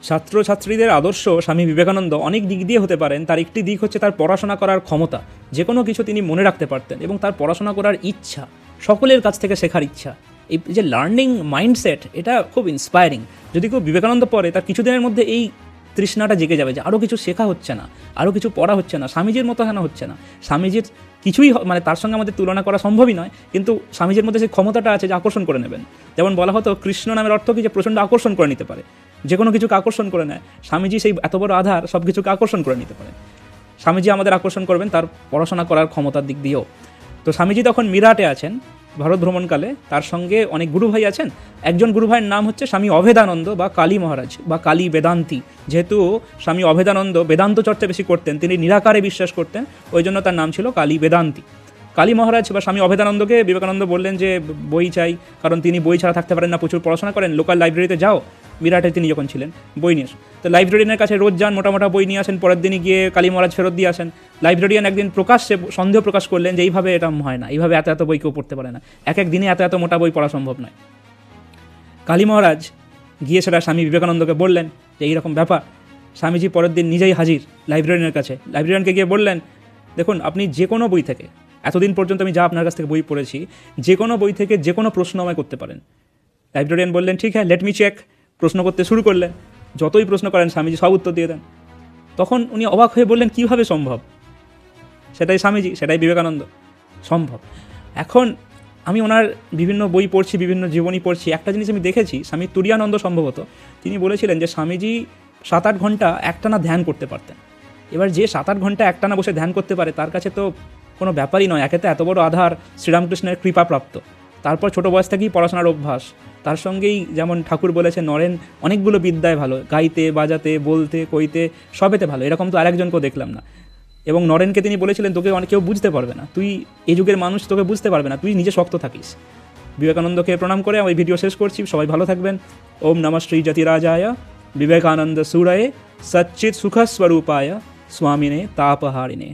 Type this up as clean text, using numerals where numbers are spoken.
ছাত্রছাত্রীদের আদর্শ স্বামী বিবেকানন্দ অনেক দিক দিয়ে হতে পারেন। তার একটি দিক হচ্ছে তার পড়াশোনা করার ক্ষমতা, যে কোনো কিছু তিনি মনে রাখতে পারতেন, এবং তার পড়াশোনা করার ইচ্ছা, সকলের কাছ থেকে শেখার ইচ্ছা, এই যে লার্নিং মাইন্ডসেট, এটা খুব ইন্সপায়ারিং। যদি কেউ বিবেকানন্দ পড়ে, তার কিছুদিনের মধ্যে এই তৃষ্ণাটা জেগে যাবে যে আরও কিছু শেখা হচ্ছে না, আরও কিছু পড়া হচ্ছে না, স্বামীজির মতো কেন হচ্ছে না। স্বামীজির কিছুই মানে তার সঙ্গে আমাদের তুলনা করা সম্ভবই নয়, কিন্তু স্বামীজির মধ্যে সেই ক্ষমতাটা আছে যে আকর্ষণ করে নেবেন। যেমন বলা হতো কৃষ্ণ নামের অর্থ কি, যে প্রচণ্ড আকর্ষণ করে নিতে পারে, যে কোনো কিছুকে আকর্ষণ করে নেয়। স্বামীজি সেই এত বড় আধার, সব কিছুকে আকর্ষণ করে নিতে পারে। স্বামীজি আমাদের আকর্ষণ করবেন তার পড়াশোনা করার ক্ষমতার দিক দিয়েও। তো স্বামীজি তখন মিরাটে আছেন ভারত ভ্রমণকালে, তার সঙ্গে অনেক গুরুভাই আছেন। একজন গুরুভাইয়ের নাম হচ্ছে স্বামী অভেদানন্দ বা কালী মহারাজ বা কালী বেদান্তি। যেহেতু স্বামী অভেদানন্দ বেদান্ত চর্চা বেশি করতেন, তিনি নিরাকারে বিশ্বাস করতেন, ওই জন্য তার নাম ছিল কালী বেদান্তি। কালী মহারাজ বা স্বামী অভেদানন্দকে বিবেকানন্দ বললেন যে বই চাই, কারণ তিনি বই ছাড়া থাকতে পারেন না, প্রচুর পড়াশোনা করেন। লোকাল লাইব্রেরিতে যাও, বিরাটে তিনি যখন ছিলেন, বই নিয়ে আসেন। তো লাইব্রেরিয়ানের কাছে রোজ যান, মোটা বই নিয়ে আসেন, পরের দিনই গিয়ে কালী মহারাজ ফেরত দিয়ে আসেন। লাইব্রেরিয়ান একদিন প্রকাশ্যে সন্দেহ প্রকাশ করলেন যে এইভাবে এটা হয় না, এইভাবে এত বই কেউ পড়তে পারে না, এক দিনে এত মোটা বই পড়া সম্ভব নয়। কালী মহারাজ গিয়ে সেটা স্বামী বিবেকানন্দকে বললেন যে এইরকম ব্যাপার। স্বামীজি পরের দিন নিজেই হাজির লাইব্রেরিয়ানের কাছে। লাইব্রেরিয়ানকে গিয়ে বললেন, দেখুন আপনি যে কোনো বই থেকে, এতদিন পর্যন্ত আমি যা আপনার কাছ থেকে বই পড়েছি, যে কোনো বই থেকে যে কোনো প্রশ্ন আমায় করতে পারেন। লাইব্রেরিয়ান বললেন, ঠিক হ্যাঁ, লেট মি চেক। প্রশ্ন করতে শুরু করলেন, যতই প্রশ্ন করেন স্বামীজি সব উত্তর দিয়ে দেন। তখন উনি অবাক হয়ে বললেন, কীভাবে সম্ভব? সেটাই স্বামীজি, সেটাই বিবেকানন্দ, সম্ভব। এখন আমি ওনার বিভিন্ন বই পড়ছি, বিভিন্ন জীবনী পড়ছি, একটা জিনিস আমি দেখেছি, স্বামী তুরীয়ানন্দ সম্ভবত, তিনি বলেছিলেন যে স্বামীজি 7-8 ঘন্টা একটানা ধ্যান করতে পারতেন। এবার যে 7-8 ঘন্টা একটানা বসে ধ্যান করতে পারে, তার কাছে তো কোনো ব্যাপারই নয়। একে তো এত বড় আধার, শ্রীরামকৃষ্ণের কৃপাপ্রাপ্ত, তারপর ছোটো বয়স থেকেই পড়াশোনার অভ্যাস, তার সঙ্গেই যেমন ঠাকুর বলেছে নরেন অনেকগুলো বিদ্যায় ভালো, গাইতে, বাজাতে, বলতে, কইতে, সবেতে ভালো, এরকম তো আরেকজনকেও দেখলাম না। এবং নরেনকে তিনি বলেছিলেন, তোকে অনেক কেউ বুঝতে পারবে না, তুই এই যুগের মানুষ, তোকে বুঝতে পারবে না, তুই নিজে শক্ত থাকিস। বিবেকানন্দকে প্রণাম করে আমি ভিডিও শেষ করছি। সবাই ভালো থাকবেন। ওম নমঃ শ্রী যতিরাজায় বিবেকানন্দ সুরায়ে সচ্চিৎ সুখস্বরূপায় স্বামিনে তাপহারিণে।